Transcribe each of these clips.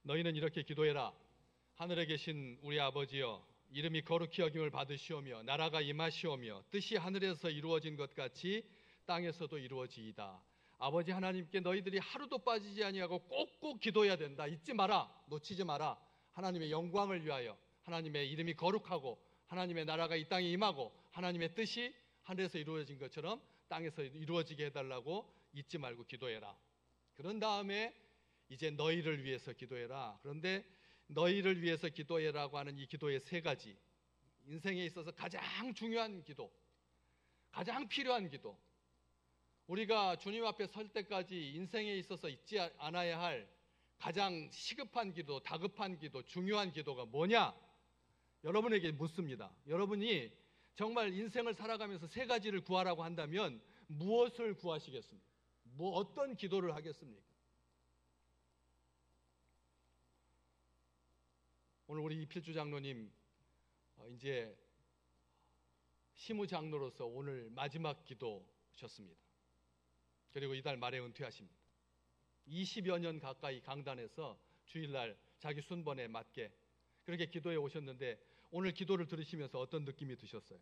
너희는 이렇게 기도해라. 하늘에 계신 우리 아버지여, 이름이 거룩히 여김을 받으시오며 나라가 임하시오며 뜻이 하늘에서 이루어진 것 같이 땅에서도 이루어지이다. 아버지 하나님께 너희들이 하루도 빠지지 아니하고 꼭꼭 기도해야 된다. 잊지 마라. 놓치지 마라. 하나님의 영광을 위하여, 하나님의 이름이 거룩하고 하나님의 나라가 이 땅에 임하고 하나님의 뜻이 하늘에서 이루어진 것처럼 땅에서 이루어지게 해달라고 잊지 말고 기도해라. 그런 다음에 이제 너희를 위해서 기도해라. 그런데 너희를 위해서 기도해라고 하는 이 기도의 세 가지, 인생에 있어서 가장 중요한 기도, 가장 필요한 기도, 우리가 주님 앞에 설 때까지 인생에 있어서 잊지 않아야 할 가장 시급한 기도, 다급한 기도, 중요한 기도가 뭐냐? 여러분에게 묻습니다. 여러분이 정말 인생을 살아가면서 세 가지를 구하라고 한다면 무엇을 구하시겠습니까? 어떤 기도를 하겠습니까? 오늘 우리 이필주 장로님 이제 시무 장로로서 오늘 마지막 기도셨습니다. 그리고 이달 말에 은퇴하십니다. 20여 년 가까이 강단에서 주일날 자기 순번에 맞게 그렇게 기도해 오셨는데 오늘 기도를 들으시면서 어떤 느낌이 드셨어요?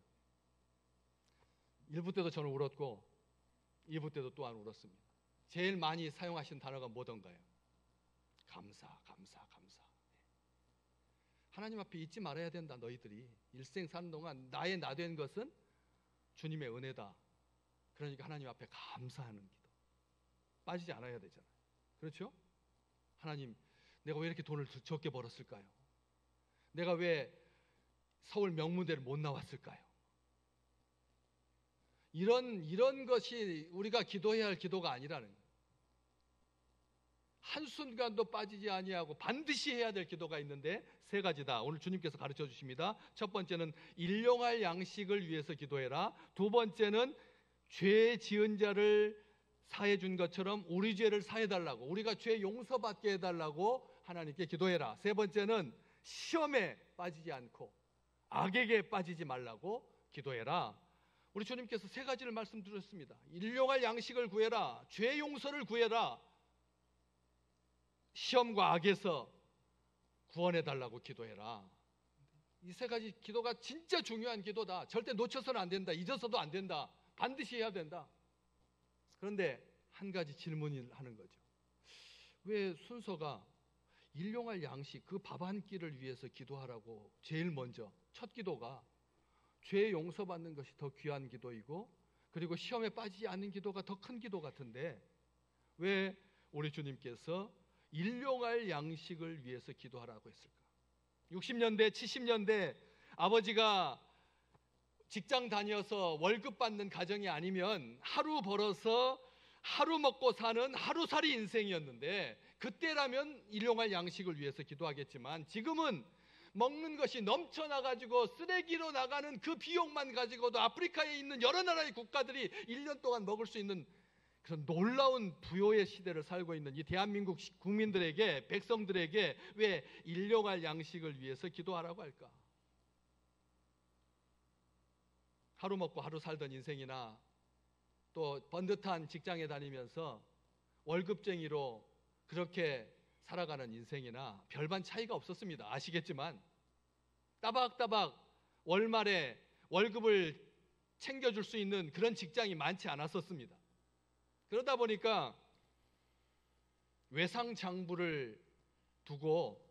1부 때도 저는 울었고 2부 때도 또한 울었습니다. 제일 많이 사용하신 단어가 뭐던가요? 감사. 하나님 앞에 잊지 말아야 된다. 너희들이 일생 사는 동안 나의 나 된 것은 주님의 은혜다. 그러니까 하나님 앞에 감사하는 기도. 빠지지 않아야 되잖아요. 그렇죠? 하나님, 내가 왜 이렇게 돈을 적게 벌었을까요? 내가 왜 서울 명문대를 못 나왔을까요? 이런 것이 우리가 기도해야 할 기도가 아니라는 거예요. 한순간도 빠지지 아니하고 반드시 해야 될 기도가 있는데 세 가지다. 오늘 주님께서 가르쳐 주십니다. 첫 번째는 일용할 양식을 위해서 기도해라. 두 번째는 죄 지은 자를 사해 준 것처럼 우리 죄를 사해 달라고, 우리가 죄 용서받게 해달라고 하나님께 기도해라. 세 번째는 시험에 빠지지 않고 악에게 빠지지 말라고 기도해라. 우리 주님께서 세 가지를 말씀드렸습니다. 일용할 양식을 구해라. 죄 용서를 구해라. 시험과 악에서 구원해 달라고 기도해라. 이 세 가지 기도가 진짜 중요한 기도다. 절대 놓쳐서는 안 된다. 잊어서도 안 된다. 반드시 해야 된다. 그런데 한 가지 질문을 하는 거죠. 왜 순서가 일용할 양식, 그 밥 한 끼를 위해서 기도하라고 제일 먼저 첫 기도가 죄 용서받는 것이 더 귀한 기도이고 그리고 시험에 빠지지 않는 기도가 더 큰 기도 같은데 왜 우리 주님께서 일용할 양식을 위해서 기도하라고 했을까? 60년대, 70년대 아버지가 직장 다녀서 월급 받는 가정이 아니면 하루 벌어서 하루 먹고 사는 하루살이 인생이었는데 그때라면 일용할 양식을 위해서 기도하겠지만 지금은 먹는 것이 넘쳐나가지고 쓰레기로 나가는 그 비용만 가지고도 아프리카에 있는 여러 나라의 국가들이 1년 동안 먹을 수 있는 그런 놀라운 부요의 시대를 살고 있는 이 대한민국 국민들에게, 백성들에게 왜 일용할 양식을 위해서 기도하라고 할까? 하루 먹고 하루 살던 인생이나 또 번듯한 직장에 다니면서 월급쟁이로 그렇게 살아가는 인생이나 별반 차이가 없었습니다. 아시겠지만 따박따박 월말에 월급을 챙겨줄 수 있는 그런 직장이 많지 않았었습니다. 그러다 보니까 외상장부를 두고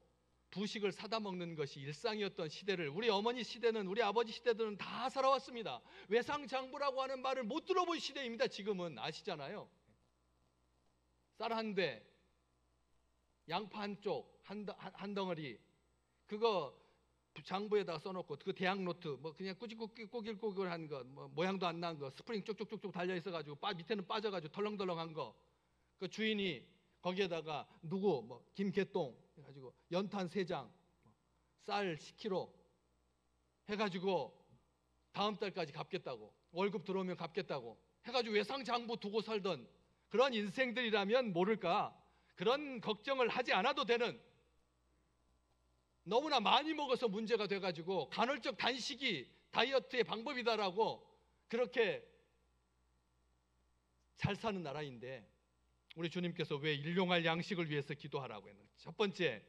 부식을 사다 먹는 것이 일상이었던 시대를 우리 어머니 시대는, 우리 아버지 시대들은 다 살아왔습니다. 외상장부라고 하는 말을 못 들어본 시대입니다. 지금은 아시잖아요. 쌀 한 대, 양파 한 쪽, 한 덩어리, 그거 장부에다가 써놓고 그 대학 노트 뭐 그냥 꾸질꾸질한 거, 뭐 모양도 안 난 거, 스프링 쪽쪽쪽쪽 달려 있어가지고 밑에는 빠져가지고 덜렁덜렁한 거, 그 주인이 거기에다가 누구 뭐 김개똥 해가지고 연탄 3장, 쌀 10kg 해가지고 다음 달까지 갚겠다고, 월급 들어오면 갚겠다고 해가지고 외상장부 두고 살던 그런 인생들이라면 모를까, 그런 걱정을 하지 않아도 되는, 너무나 많이 먹어서 문제가 돼가지고 간헐적 단식이 다이어트의 방법이다라고 그렇게 잘 사는 나라인데 우리 주님께서 왜 일용할 양식을 위해서 기도하라고 했는지. 첫 번째,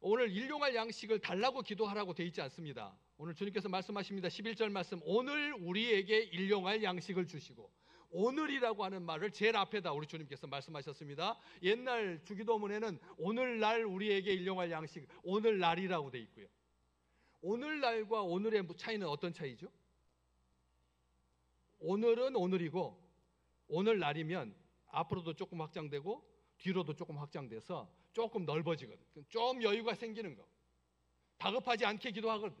오늘 일용할 양식을 달라고 기도하라고 돼 있지 않습니다. 오늘 주님께서 말씀하십니다. 11절 말씀, 오늘 우리에게 일용할 양식을 주시고, 오늘이라고 하는 말을 제일 앞에다 우리 주님께서 말씀하셨습니다. 옛날 주기도문에는 오늘날 우리에게 일용할 양식, 오늘날이라고 돼 있고요. 오늘날과 오늘의 차이는 어떤 차이죠? 오늘은 오늘이고, 오늘날이면 앞으로도 조금 확장되고 뒤로도 조금 확장돼서 조금 넓어지거든. 좀 여유가 생기는 거. 다급하지 않게 기도하거든.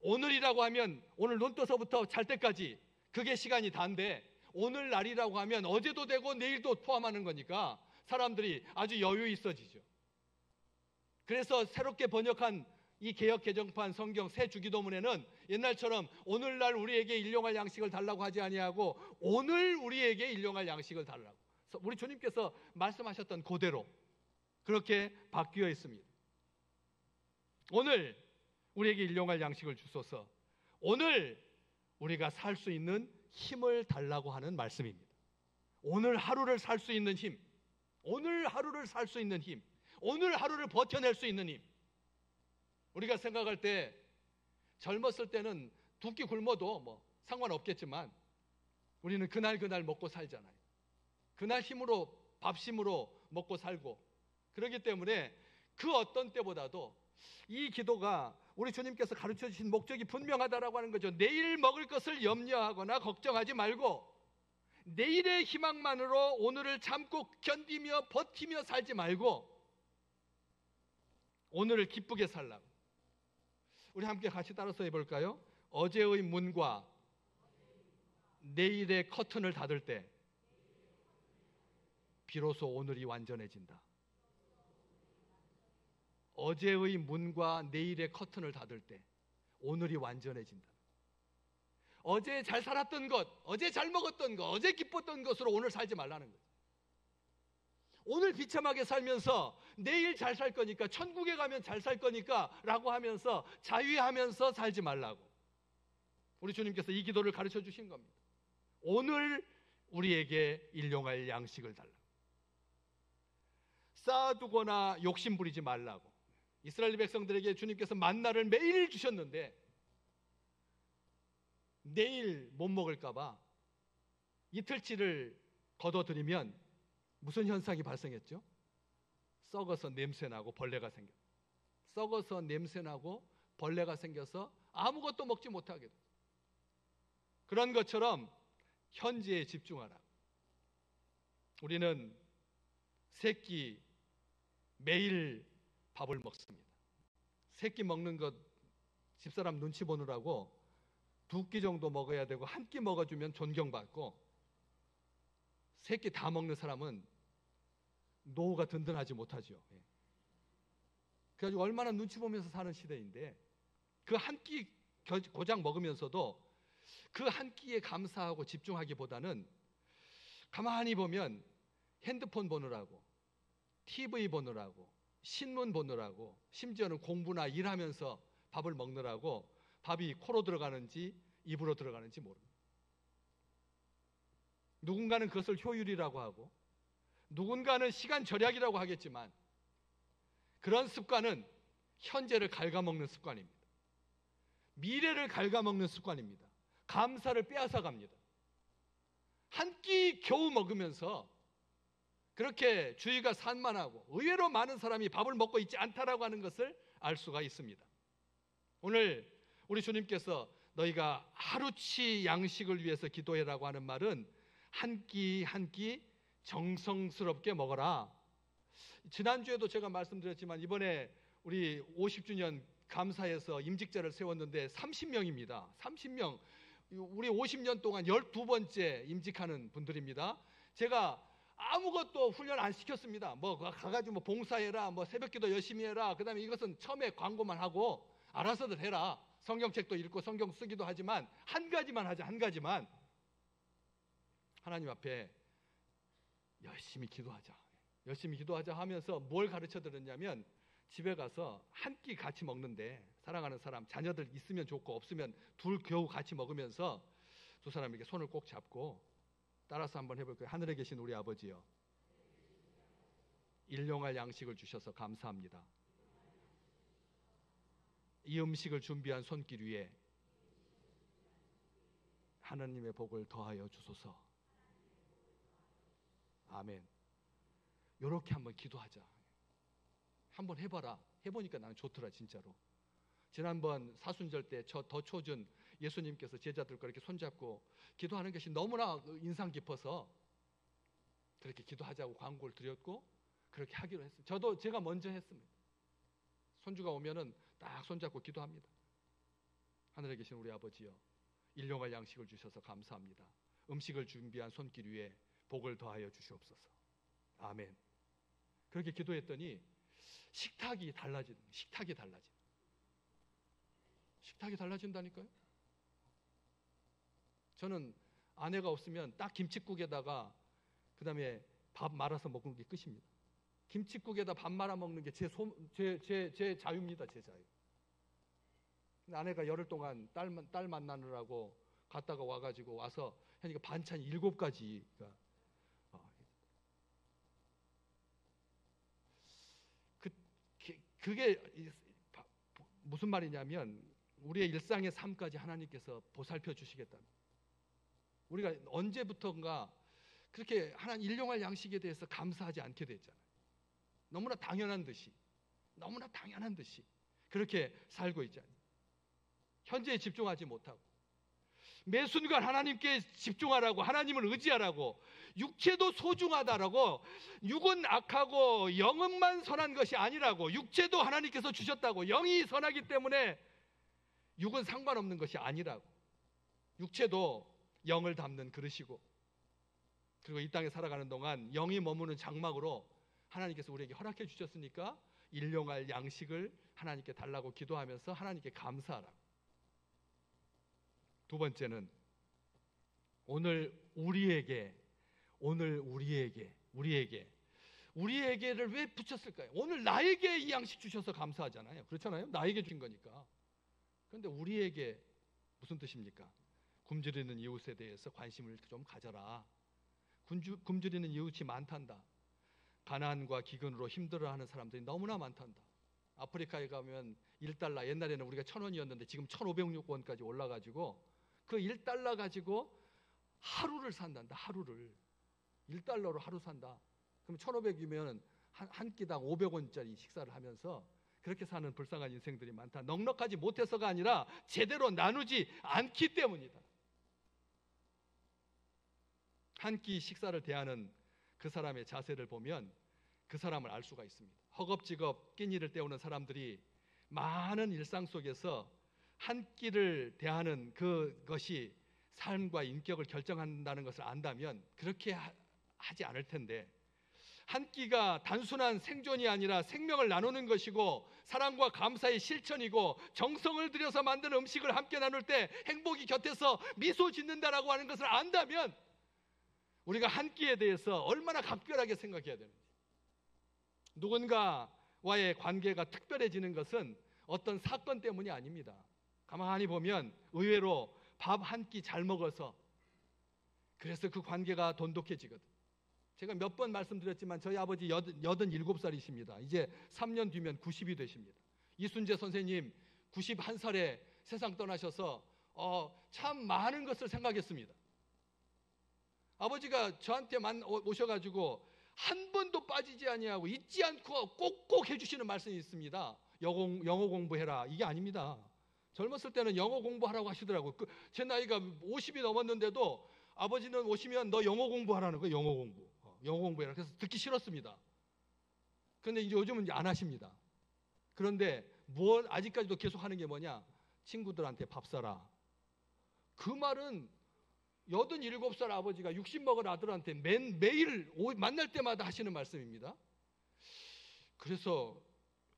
오늘이라고 하면 오늘 눈 떠서부터 잘 때까지 그게 시간이 단데, 오늘날이라고 하면 어제도 되고 내일도 포함하는 거니까 사람들이 아주 여유 있어지죠. 그래서 새롭게 번역한 이 개역 개정판 성경 새 주기도문에는 옛날처럼 오늘날 우리에게 일용할 양식을 달라고 하지 아니하고 오늘 우리에게 일용할 양식을 달라고, 우리 주님께서 말씀하셨던 그대로 그렇게 바뀌어 있습니다. 오늘 우리에게 일용할 양식을 주소서. 오늘 우리가 살 수 있는 힘을 달라고 하는 말씀입니다. 오늘 하루를 살 수 있는 힘, 오늘 하루를 살 수 있는 힘, 오늘 하루를 버텨낼 수 있는 힘. 우리가 생각할 때 젊었을 때는 두 끼 굶어도 뭐 상관없겠지만 우리는 그날 먹고 살잖아요. 그날 힘으로, 밥심으로 먹고 살고, 그렇기 때문에 그 어떤 때보다도 이 기도가 우리 주님께서 가르쳐 주신 목적이 분명하다라고 하는 거죠. 내일 먹을 것을 염려하거나 걱정하지 말고 내일의 희망만으로 오늘을 참고 견디며 버티며 살지 말고 오늘을 기쁘게 살라고. 우리 함께 같이 따라서 해볼까요? 어제의 문과 내일의 커튼을 닫을 때 비로소 오늘이 완전해진다. 어제의 문과 내일의 커튼을 닫을 때 오늘이 완전해진다. 어제 잘 살았던 것, 어제 잘 먹었던 것, 어제 기뻤던 것으로 오늘 살지 말라는 거죠. 오늘 비참하게 살면서 내일 잘 살 거니까, 천국에 가면 잘 살 거니까 라고 하면서 자위하면서 살지 말라고 우리 주님께서 이 기도를 가르쳐 주신 겁니다. 오늘 우리에게 일용할 양식을 달라고. 쌓아두거나 욕심 부리지 말라고. 이스라엘 백성들에게 주님께서 만나를 매일 주셨는데 내일 못 먹을까 봐 이틀치를 걷어들이면 무슨 현상이 발생했죠? 썩어서 냄새나고 벌레가 생겨. 썩어서 냄새나고 벌레가 생겨서 아무것도 먹지 못하게 돼. 그런 것처럼 현재에 집중하라. 우리는 세 끼 매일 밥을 먹습니다. 세 끼 먹는 것 집사람 눈치 보느라고 두 끼 정도 먹어야 되고 한 끼 먹어주면 존경받고, 세 끼 다 먹는 사람은 노후가 든든하지 못하죠. 그래가지고 얼마나 눈치 보면서 사는 시대인데 그 한 끼 고작 먹으면서도 그 한 끼에 감사하고 집중하기보다는 가만히 보면 핸드폰 보느라고, TV 보느라고, 신문 보느라고, 심지어는 공부나 일하면서 밥을 먹느라고 밥이 코로 들어가는지 입으로 들어가는지 모릅니다. 누군가는 그것을 효율이라고 하고 누군가는 시간 절약이라고 하겠지만 그런 습관은 현재를 갉아먹는 습관입니다. 미래를 갉아먹는 습관입니다. 감사를 빼앗아 갑니다. 한 끼 겨우 먹으면서 그렇게 주의가 산만하고 의외로 많은 사람이 밥을 먹고 있지 않다라고 하는 것을 알 수가 있습니다. 오늘 우리 주님께서 너희가 하루치 양식을 위해서 기도해라고 하는 말은 한 끼 한 끼 정성스럽게 먹어라. 지난주에도 제가 말씀드렸지만 이번에 우리 50주년 감사에서 임직자를 세웠는데 30명입니다. 30명. 우리 50년 동안 12번째 임직하는 분들입니다. 제가 아무것도 훈련 안 시켰습니다. 뭐 가가지고 뭐 봉사해라, 뭐 새벽기도 열심히 해라. 그다음에 이것은 처음에 광고만 하고 알아서들 해라. 성경책도 읽고 성경 쓰기도 하지만 한 가지만 하자. 한 가지만 하나님 앞에 열심히 기도하자. 열심히 기도하자 하면서 뭘 가르쳐 드렸냐면 집에 가서 한 끼 같이 먹는데 사랑하는 사람, 자녀들 있으면 좋고 없으면 둘 겨우 같이 먹으면서 두 사람에게 손을 꼭 잡고 따라서 한번 해볼까요? 하늘에 계신 우리 아버지요, 일용할 양식을 주셔서 감사합니다. 이 음식을 준비한 손길 위에 하나님의 복을 더하여 주소서. 아멘. 이렇게 한번 기도하자. 한번 해봐라. 해보니까 나는 좋더라 진짜로. 지난번 사순절 때 더 초준 예수님께서 제자들과 이렇게 손잡고 기도하는 것이 너무나 인상 깊어서 그렇게 기도하자고 광고를 드렸고 그렇게 하기로 했어요. 제가 먼저 했습니다. 손주가 오면은 딱 손잡고 기도합니다. 하늘에 계신 우리 아버지여, 일용할 양식을 주셔서 감사합니다. 음식을 준비한 손길 위에 복을 더하여 주시옵소서. 아멘. 그렇게 기도했더니 식탁이 달라진다니까요. 저는 아내가 없으면 딱 김칫국에다가 그다음에 밥 말아서 먹는 게 끝입니다. 김칫국에다 밥 말아 먹는 게 제 자유입니다. 제 자유. 아내가 열흘 동안 딸 만나느라고 갔다가 와가지고 와서 하니까 반찬이 7가지가 그게 무슨 말이냐면 우리의 일상의 삶까지 하나님께서 보살펴 주시겠다는. 우리가 언제부턴가 그렇게 하나님 일용할 양식에 대해서 감사하지 않게 됐잖아요. 너무나 당연한 듯이 그렇게 살고 있잖아요. 현재에 집중하지 못하고 매 순간 하나님께 집중하라고, 하나님을 의지하라고, 육체도 소중하다라고, 육은 악하고 영은만 선한 것이 아니라고, 육체도 하나님께서 주셨다고, 영이 선하기 때문에 육은 상관없는 것이 아니라고, 육체도 영을 담는 그릇이고, 그리고 이 땅에 살아가는 동안 영이 머무는 장막으로 하나님께서 우리에게 허락해 주셨으니까 일용할 양식을 하나님께 달라고 기도하면서 하나님께 감사하라고. 두 번째는 오늘 우리에게를 왜 붙였을까요? 오늘 나에게 이 양식 주셔서 감사하잖아요. 그렇잖아요. 나에게 준 거니까. 그런데 우리에게 무슨 뜻입니까? 굶주리는 이웃에 대해서 관심을 좀 가져라. 굶주리는 이웃이 많단다. 가난과 기근으로 힘들어하는 사람들이 너무나 많단다. 아프리카에 가면 1달러, 옛날에는 우리가 1,000원이었는데 지금 1,506원까지 올라가지고 그 1달러 가지고 하루를 산단다. 하루를 1달러로 하루 산다. 그럼 1,500이면 한 끼당 500원짜리 식사를 하면서 그렇게 사는 불쌍한 인생들이 많다. 넉넉하지 못해서가 아니라 제대로 나누지 않기 때문이다. 한 끼 식사를 대하는 그 사람의 자세를 보면 그 사람을 알 수가 있습니다. 허겁지겁 끼니를 때우는 사람들이 많은 일상 속에서 한 끼를 대하는 그것이 삶과 인격을 결정한다는 것을 안다면 그렇게 하지 않을 텐데, 한 끼가 단순한 생존이 아니라 생명을 나누는 것이고 사랑과 감사의 실천이고 정성을 들여서 만든 음식을 함께 나눌 때 행복이 곁에서 미소 짓는다라고 하는 것을 안다면 우리가 한 끼에 대해서 얼마나 각별하게 생각해야 되는지. 누군가와의 관계가 특별해지는 것은 어떤 사건 때문이 아닙니다. 가만히 보면 의외로 밥 한 끼 잘 먹어서 그래서 그 관계가 돈독해지거든. 제가 몇 번 말씀드렸지만 저희 아버지 87살이십니다. 이제 3년 뒤면 90이 되십니다. 이순재 선생님 91살에 세상 떠나셔서 참 많은 것을 생각했습니다. 아버지가 저한테 오셔가지고 한 번도 빠지지 아니하고 잊지 않고 꼭꼭 해주시는 말씀이 있습니다. 영어 공부해라. 이게 아닙니다. 젊었을 때는 영어 공부하라고 하시더라고요. 제 나이가 50이 넘었는데도 아버지는 오시면 너 영어 공부하라는 거예요. 영어 공부해라. 그래서 듣기 싫었습니다. 그런데 이제 요즘은 안 하십니다. 그런데 아직까지도 계속 하는 게 뭐냐? 친구들한테 밥 사라. 그 말은 87살 아버지가 60 먹은 아들한테 매일 만날 때마다 하시는 말씀입니다. 그래서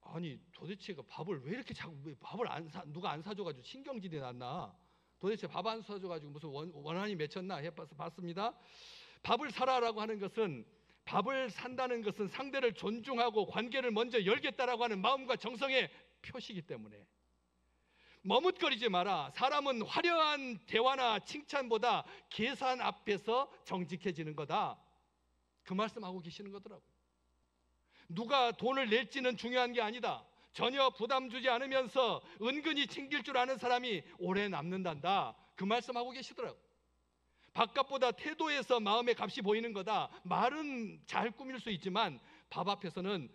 아니 도대체 밥을 왜 이렇게 밥을 누가 안 사줘가지고 신경질이 났나? 도대체 밥 안 사줘가지고 무슨 원한이 맺혔나 해봐서 봤습니다. 밥을 사라라고 하는 것은, 밥을 산다는 것은 상대를 존중하고 관계를 먼저 열겠다라고 하는 마음과 정성의 표시이기 때문에 머뭇거리지 마라. 사람은 화려한 대화나 칭찬보다 계산 앞에서 정직해지는 거다. 그 말씀하고 계시는 거더라고요. 누가 돈을 낼지는 중요한 게 아니다. 전혀 부담 주지 않으면서 은근히 챙길 줄 아는 사람이 오래 남는단다. 그 말씀하고 계시더라고요. 바깥보다 태도에서 마음의 값이 보이는 거다. 말은 잘 꾸밀 수 있지만 밥 앞에서는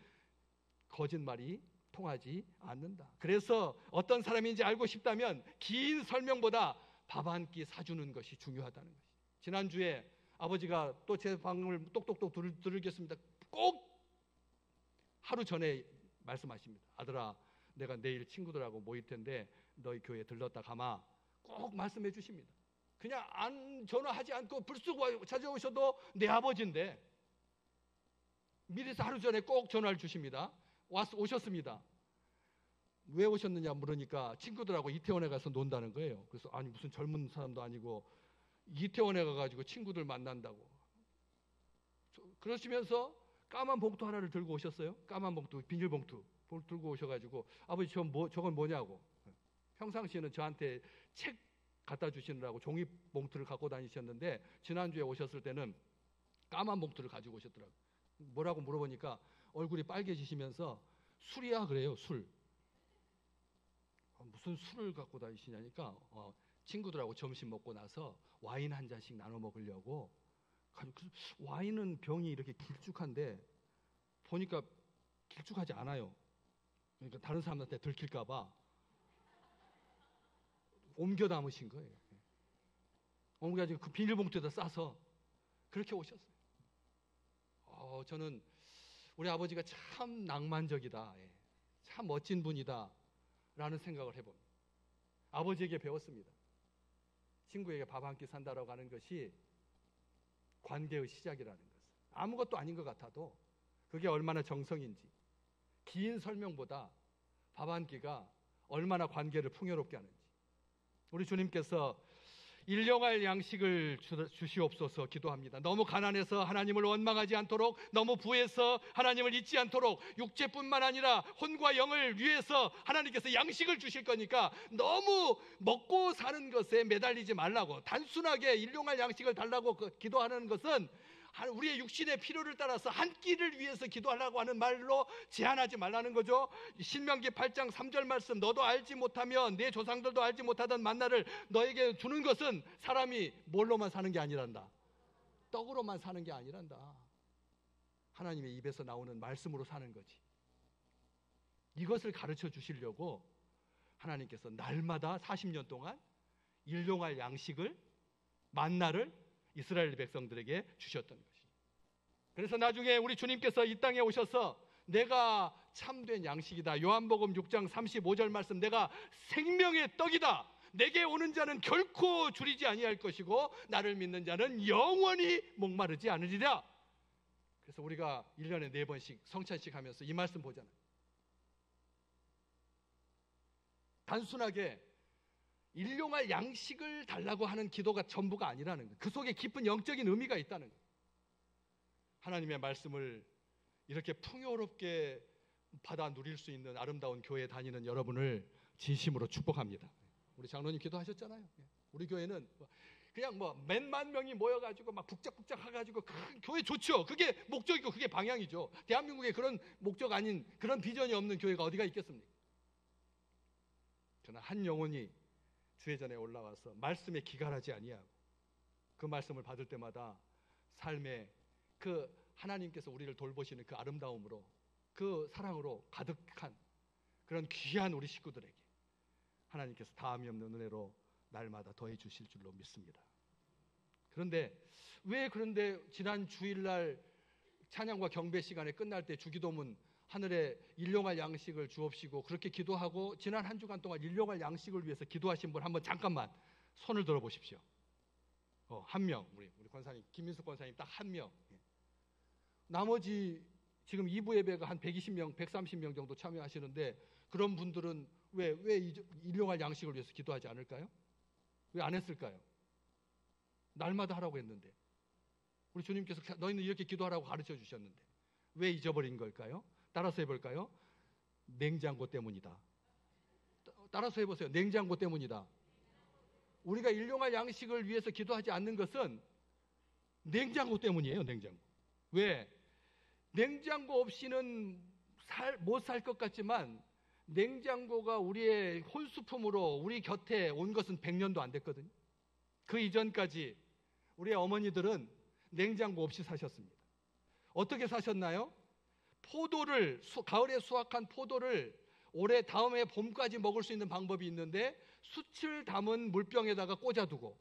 거짓말이 통하지 않는다. 그래서 어떤 사람인지 알고 싶다면 긴 설명보다 밥 한 끼 사주는 것이 중요하다는 것이. 지난주에 아버지가 또 제 방을 똑똑똑 두들겼습니다. 꼭 하루 전에 말씀하십니다. 아들아, 내가 내일 친구들하고 모일 텐데 너희 교회 들렀다 가마. 꼭 말씀해 주십니다. 그냥 안 전화하지 않고 불쑥 찾아오셔도 내 아버지인데 미리서 하루 전에 꼭 전화를 주십니다. 오셨습니다. 왜 오셨느냐 물으니까 친구들하고 이태원에 가서 논다는 거예요. 그래서 아니 무슨 젊은 사람도 아니고 이태원에 가가지고 친구들 만난다고. 그러시면서 까만 봉투 하나를 들고 오셨어요. 까만 봉투, 비닐봉투 들고 오셔가지고 아버지 저건 뭐냐고. 평상시에는 저한테 책 갖다 주시느라고 종이 봉투를 갖고 다니셨는데 지난주에 오셨을 때는 까만 봉투를 가지고 오셨더라고요. 뭐라고 물어보니까 얼굴이 빨개지시면서 술이야 그래요. 술. 무슨 술을 갖고 다니시냐니까 친구들하고 점심 먹고 나서 와인 한 잔씩 나눠 먹으려고. 와인은 병이 이렇게 길쭉한데 보니까 길쭉하지 않아요. 그러니까 다른 사람한테 들킬까 봐 옮겨 담으신 거예요. 옮겨가지고 그 비닐봉투에다 싸서 그렇게 오셨어요. 저는 우리 아버지가 참 낭만적이다, 참 멋진 분이다 라는 생각을 해봅니다. 아버지에게 배웠습니다. 친구에게 밥 한 끼 산다라고 하는 것이 관계의 시작이라는 것을. 아무것도 아닌 것 같아도 그게 얼마나 정성인지, 긴 설명보다 밥 한 끼가 얼마나 관계를 풍요롭게 하는지. 우리 주님께서 일용할 양식을 주시옵소서 기도합니다. 너무 가난해서 하나님을 원망하지 않도록, 너무 부해서 하나님을 잊지 않도록, 육체뿐만 아니라 혼과 영을 위해서 하나님께서 양식을 주실 거니까 너무 먹고 사는 것에 매달리지 말라고, 단순하게 일용할 양식을 달라고 기도하는 것은 우리의 육신의 필요를 따라서 한 끼를 위해서 기도하려고 하는 말로 제한하지 말라는 거죠. 신명기 8장 3절 말씀, 너도 알지 못하며 내 조상들도 알지 못하던 만나를 너에게 주는 것은 사람이 뭘로만 사는 게 아니란다. 떡으로만 사는 게 아니란다. 하나님의 입에서 나오는 말씀으로 사는 거지. 이것을 가르쳐 주시려고 하나님께서 날마다 40년 동안 일용할 양식을, 만나를 이스라엘 백성들에게 주셨던 것이죠. 그래서 나중에 우리 주님께서 이 땅에 오셔서 내가 참된 양식이다. 요한복음 6장 35절 말씀, 내가 생명의 떡이다. 내게 오는 자는 결코 줄이지 아니할 것이고 나를 믿는 자는 영원히 목마르지 않으리라. 그래서 우리가 1년에 4번씩 성찬식 하면서 이 말씀 보잖아요. 단순하게 일용할 양식을 달라고 하는 기도가 전부가 아니라는 거예요. 그 속에 깊은 영적인 의미가 있다는 거예요. 하나님의 말씀을 이렇게 풍요롭게 받아 누릴 수 있는 아름다운 교회에 다니는 여러분을 진심으로 축복합니다. 우리 장로님 기도하셨잖아요. 우리 교회는 그냥 몇만 명이 모여가지고 막 북적북적 해가지고 큰 교회 좋죠. 그게 목적이고 그게 방향이죠. 대한민국에 그런 목적 아닌, 그런 비전이 없는 교회가 어디가 있겠습니까? 저는 한 영혼이 주의 전에 올라와서 말씀에 기갈하지 아니하고 그 말씀을 받을 때마다 삶에 그 하나님께서 우리를 돌보시는 그 아름다움으로, 그 사랑으로 가득한 그런 귀한 우리 식구들에게 하나님께서 다함이 없는 은혜로 날마다 더해 주실 줄로 믿습니다. 그런데 지난 주일날 찬양과 경배 시간에 끝날 때 주기도문 하늘에 일용할 양식을 주옵시고 그렇게 기도하고 지난 한 주간 동안 일용할 양식을 위해서 기도하신 분 한번 잠깐만 손을 들어 보십시오. 한 명, 우리 권사님, 김민숙 권사님 딱 한 명. 나머지 지금 2부 예배가 한 120명, 130명 정도 참여하시는데 그런 분들은 왜 일용할 양식을 위해서 기도하지 않을까요? 왜 안 했을까요? 날마다 하라고 했는데, 우리 주님께서 너희는 이렇게 기도하라고 가르쳐 주셨는데 왜 잊어버린 걸까요? 따라서 해볼까요? 냉장고 때문이다. 따라서 해보세요. 냉장고 때문이다. 우리가 일용할 양식을 위해서 기도하지 않는 것은 냉장고 때문이에요. 냉장고. 왜? 냉장고 없이는 못 살 것 같지만 냉장고가 우리의 혼수품으로 우리 곁에 온 것은 100년도 안 됐거든요. 그 이전까지 우리 어머니들은 냉장고 없이 사셨습니다. 어떻게 사셨나요? 포도를 가을에 수확한 포도를 올해 다음에 봄까지 먹을 수 있는 방법이 있는데 숯을 담은 물병에다가 꽂아두고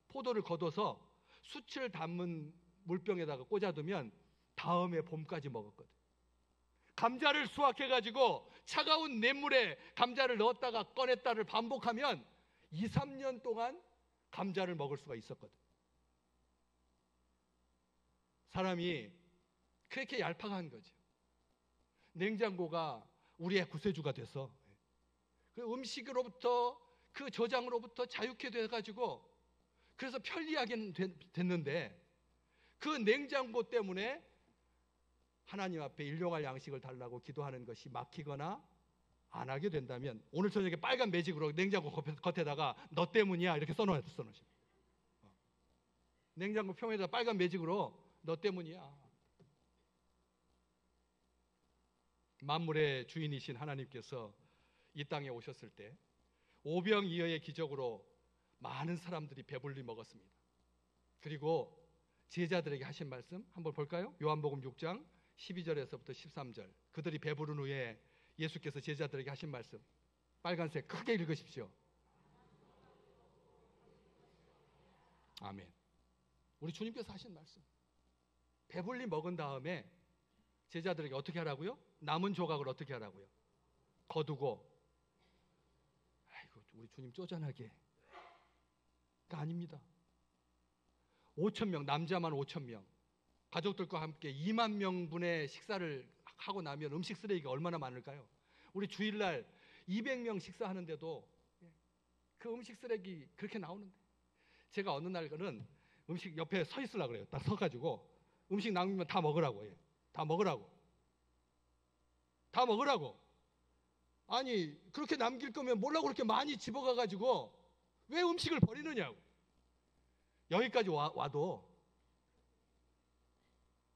포도를 걷어서 숯을 담은 물병에다가 꽂아두면 다음에 봄까지 먹었거든. 감자를 수확해가지고 차가운 냇물에 감자를 넣었다가 꺼냈다를 반복하면 2, 3년 동안 감자를 먹을 수가 있었거든. 사람이 그렇게 얄팍한 거죠. 냉장고가 우리의 구세주가 돼서 그 음식으로부터 그 저장으로부터 자유케 돼가지고 그래서 편리하게 됐는데 그 냉장고 때문에 하나님 앞에 일용할 양식을 달라고 기도하는 것이 막히거나 안 하게 된다면 오늘 저녁에 빨간 매직으로 냉장고 겉에다가 너 때문이야 이렇게 써놓으십니다. 냉장고 표면에다 빨간 매직으로 너 때문이야. 만물의 주인이신 하나님께서 이 땅에 오셨을 때 오병이어의 기적으로 많은 사람들이 배불리 먹었습니다. 그리고 제자들에게 하신 말씀 한번 볼까요? 요한복음 6장 12절에서부터 13절. 그들이 배부른 후에 예수께서 제자들에게 하신 말씀 빨간색 크게 읽으십시오. 아멘. 우리 주님께서 하신 말씀 배불리 먹은 다음에 제자들에게 어떻게 하라고요? 남은 조각을 어떻게 하라고요? 거두고 아이고 우리 주님 쪼잔하게 아닙니다. 5,000명 남자만 5,000명 가족들과 함께 2만 명분의 식사를 하고 나면 음식 쓰레기가 얼마나 많을까요? 우리 주일날 200명 식사하는데도 그 음식 쓰레기 그렇게 나오는데 제가 어느 날은 음식 옆에 서 있으려고 그래요. 딱 서가지고 음식 남기면 다 먹으라고 해요. 다 먹으라고. 아니 그렇게 남길 거면 뭐라고 그렇게 많이 집어가가지고 왜 음식을 버리느냐고. 여기까지 와도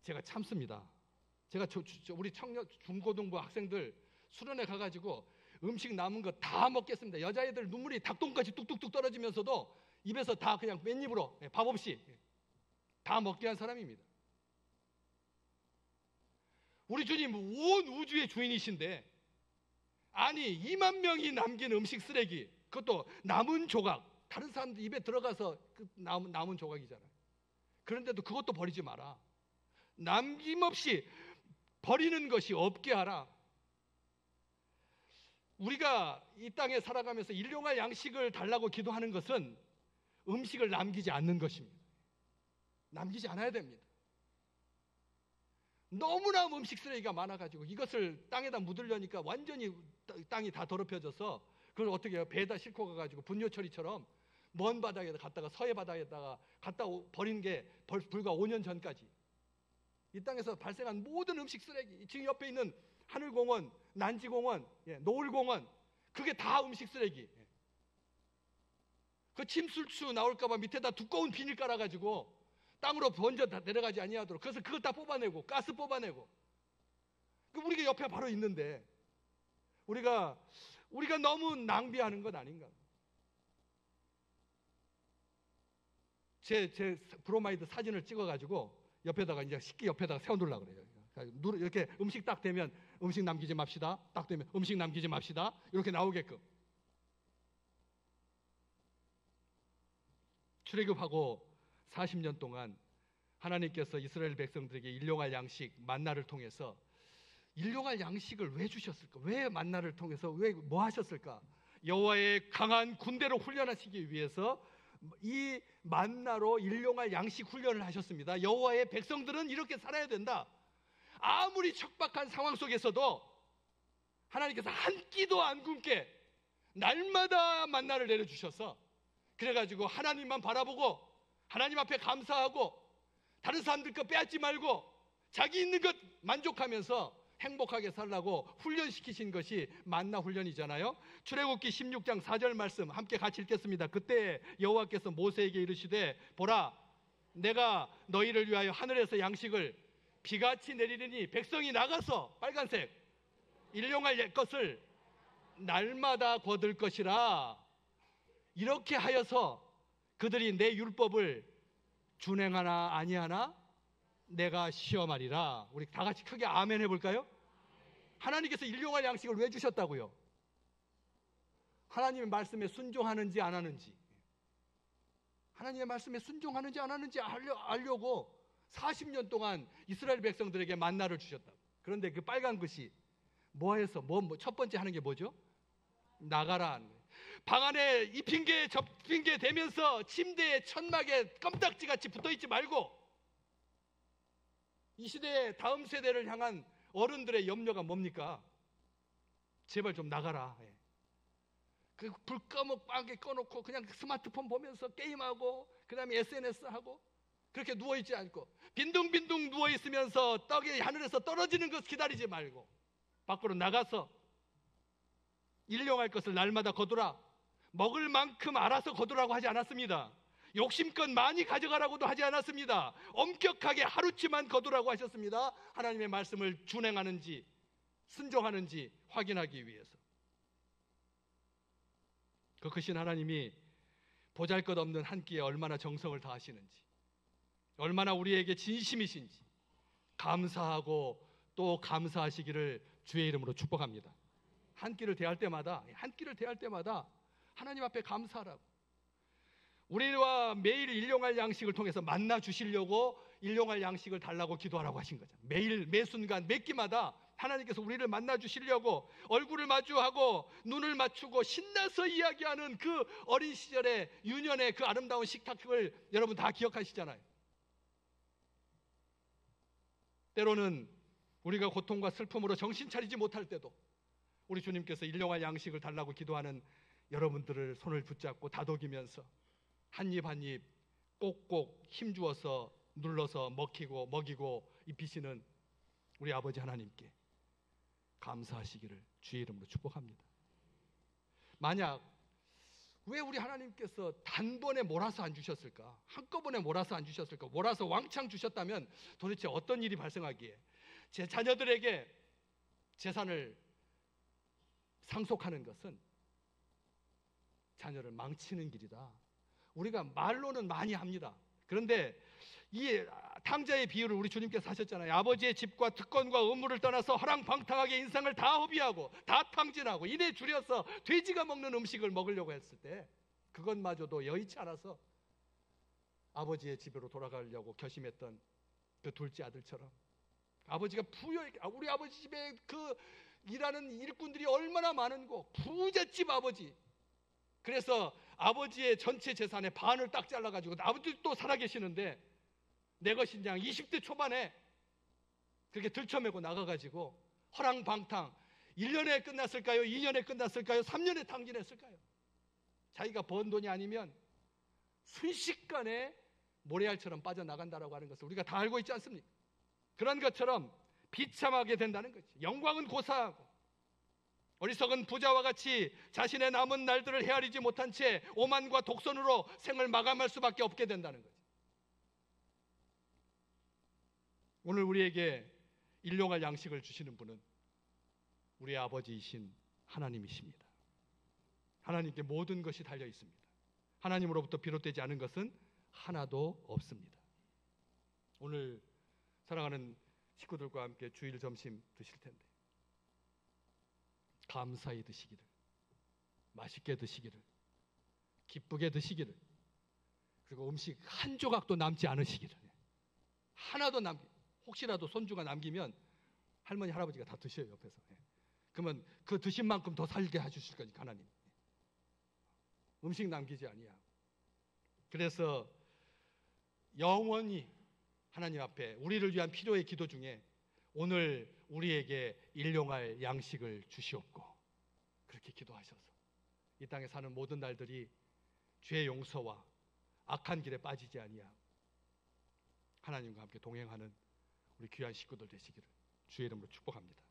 제가 참습니다. 제가 우리 청년 중고등부 학생들 수련회 가가지고 음식 남은 거 다 먹겠습니다. 여자애들 눈물이 닭똥까지 뚝뚝뚝 떨어지면서도 입에서 다 그냥 맨입으로 밥 없이 다 먹게 한 사람입니다. 우리 주님 온 우주의 주인이신데 아니 2만 명이 남긴 음식 쓰레기 그것도 남은 조각 다른 사람들 입에 들어가서 그 남은 조각이잖아요. 그런데도 그것도 버리지 마라. 남김없이 버리는 것이 없게 하라. 우리가 이 땅에 살아가면서 일용할 양식을 달라고 기도하는 것은 음식을 남기지 않는 것입니다. 남기지 않아야 됩니다. 너무나 음식 쓰레기가 많아가지고 이것을 땅에다 묻으려니까 완전히 땅이 다 더럽혀져서 그걸 어떻게 해요? 배에다 싣고 가가지고 분뇨 처리처럼 먼 바다에다 갔다가 서해 바다에다가 갖다 버린 게 불과 5년 전까지 이 땅에서 발생한 모든 음식 쓰레기 지금 옆에 있는 하늘공원, 난지공원, 노을공원 그게 다 음식 쓰레기. 그 침술추 나올까봐 밑에다 두꺼운 비닐 깔아가지고 땅으로 번져 내려가지 아니하도록 그래서 그걸 다 뽑아내고 가스 뽑아내고 우리가 옆에 바로 있는데 우리가 너무 낭비하는 것 아닌가. 제 브로마이드 사진을 찍어가지고 옆에다가 이제 식기 옆에다가 세워두려고 그래요. 이렇게 음식 딱 되면 음식 남기지 맙시다. 딱 되면 음식 남기지 맙시다. 이렇게 나오게끔. 출애굽하고 40년 동안 하나님께서 이스라엘 백성들에게 일용할 양식 만나를 통해서 일용할 양식을 왜 주셨을까? 왜 만나를 통해서 왜 뭐 하셨을까? 여호와의 강한 군대로 훈련하시기 위해서 이 만나로 일용할 양식 훈련을 하셨습니다. 여호와의 백성들은 이렇게 살아야 된다. 아무리 척박한 상황 속에서도 하나님께서 한 끼도 안 굶게 날마다 만나를 내려주셔서 그래가지고 하나님만 바라보고 하나님 앞에 감사하고 다른 사람들 거 빼앗지 말고 자기 있는 것 만족하면서 행복하게 살라고 훈련시키신 것이 만나 훈련이잖아요. 출애굽기 16장 4절 말씀 함께 같이 읽겠습니다. 그때 여호와께서 모세에게 이르시되 보라 내가 너희를 위하여 하늘에서 양식을 비같이 내리리니 백성이 나가서 빨간색 일용할 것을 날마다 거둘 것이라. 이렇게 하여서 그들이 내 율법을 준행하나 아니하나 내가 시험하리라. 우리 다 같이 크게 아멘 해볼까요? 하나님께서 일용할 양식을 왜 주셨다고요? 하나님의 말씀에 순종하는지 안 하는지, 하나님의 말씀에 순종하는지 안 하는지 알려고 40년 동안 이스라엘 백성들에게 만나를 주셨다고. 그런데 그 빨간 글씨 뭐해서 첫 번째 하는 게 뭐죠? 나가라 하는 거예요. 방 안에 이 핑계 저 핑계 대면서 침대에 천막에 껌딱지같이 붙어있지 말고, 이 시대의 다음 세대를 향한 어른들의 염려가 뭡니까? 제발 좀 나가라. 그 불 까먹게 꺼놓고 그냥 스마트폰 보면서 게임하고 그 다음에 SNS 하고 그렇게 누워있지 않고 빈둥빈둥 누워있으면서 떡이 하늘에서 떨어지는 것 기다리지 말고 밖으로 나가서 일용할 것을 날마다 거두라. 먹을 만큼 알아서 거두라고 하지 않았습니다. 욕심껏 많이 가져가라고도 하지 않았습니다. 엄격하게 하루치만 거두라고 하셨습니다. 하나님의 말씀을 준행하는지 순종하는지 확인하기 위해서. 그 크신 하나님이 보잘것없는 한 끼에 얼마나 정성을 다하시는지, 얼마나 우리에게 진심이신지 감사하고 또 감사하시기를 주의 이름으로 축복합니다. 한 끼를 대할 때마다 하나님 앞에 감사하라고. 우리와 매일 일용할 양식을 통해서 만나 주시려고 일용할 양식을 달라고 기도하라고 하신 거죠. 매일 매 순간 매 끼마다 하나님께서 우리를 만나 주시려고 얼굴을 마주하고 눈을 맞추고 신나서 이야기하는 그 어린 시절의 유년의 그 아름다운 식탁을 여러분 다 기억하시잖아요. 때로는 우리가 고통과 슬픔으로 정신 차리지 못할 때도 우리 주님께서 일용할 양식을 달라고 기도하는 여러분들을 손을 붙잡고 다독이면서 한 입 한 입 꼭꼭 힘주어서 눌러서 먹이고 입히시는 우리 아버지 하나님께 감사하시기를 주의 이름으로 축복합니다. 만약 왜 우리 하나님께서 단번에 몰아서 안 주셨을까? 한꺼번에 몰아서 안 주셨을까? 몰아서 왕창 주셨다면 도대체 어떤 일이 발생하기에 제 자녀들에게 재산을 상속하는 것은 자녀를 망치는 길이다. 우리가 말로는 많이 합니다. 그런데 이 탕자의 비유를 우리 주님께서 하셨잖아요. 아버지의 집과 특권과 의무를 떠나서 허랑방탕하게 인생을 다 허비하고 다 탕진하고 이내 줄여서 돼지가 먹는 음식을 먹으려고 했을 때 그것마저도 여의치 않아서 아버지의 집으로 돌아가려고 결심했던 그 둘째 아들처럼 아버지가 우리 아버지 집에 그 일하는 일꾼들이 얼마나 많은고 부잣집 아버지. 그래서 아버지의 전체 재산의 반을 딱 잘라가지고 아버지도 또 살아계시는데 내 것인 양 20대 초반에 그렇게 들쳐매고 나가가지고 허랑방탕 1년에 끝났을까요? 2년에 끝났을까요? 3년에 탕진했을까요? 자기가 번 돈이 아니면 순식간에 모래알처럼 빠져나간다라고 하는 것을 우리가 다 알고 있지 않습니까? 그런 것처럼 비참하게 된다는 거지. 영광은 고사하고 어리석은 부자와 같이 자신의 남은 날들을 헤아리지 못한 채 오만과 독선으로 생을 마감할 수밖에 없게 된다는 거지. 오늘 우리에게 일용할 양식을 주시는 분은 우리의 아버지이신 하나님이십니다. 하나님께 모든 것이 달려 있습니다. 하나님으로부터 비롯되지 않은 것은 하나도 없습니다. 오늘 사랑하는 식구들과 함께 주일 점심 드실 텐데 감사히 드시기를, 맛있게 드시기를, 기쁘게 드시기를, 그리고 음식 한 조각도 남지 않으시기를, 하나도 혹시라도 손주가 남기면 할머니 할아버지가 다 드셔요 옆에서. 그러면 그 드신 만큼 더 살게 해주실 거니까 하나님. 음식 남기지 아니하고. 그래서 영원히 하나님 앞에 우리를 위한 필요의 기도 중에 오늘 우리에게 일용할 양식을 주시옵고 그렇게 기도하셔서 이 땅에 사는 모든 날들이 죄의 용서와 악한 길에 빠지지 아니하고 하나님과 함께 동행하는 우리 귀한 식구들 되시기를 주의 이름으로 축복합니다.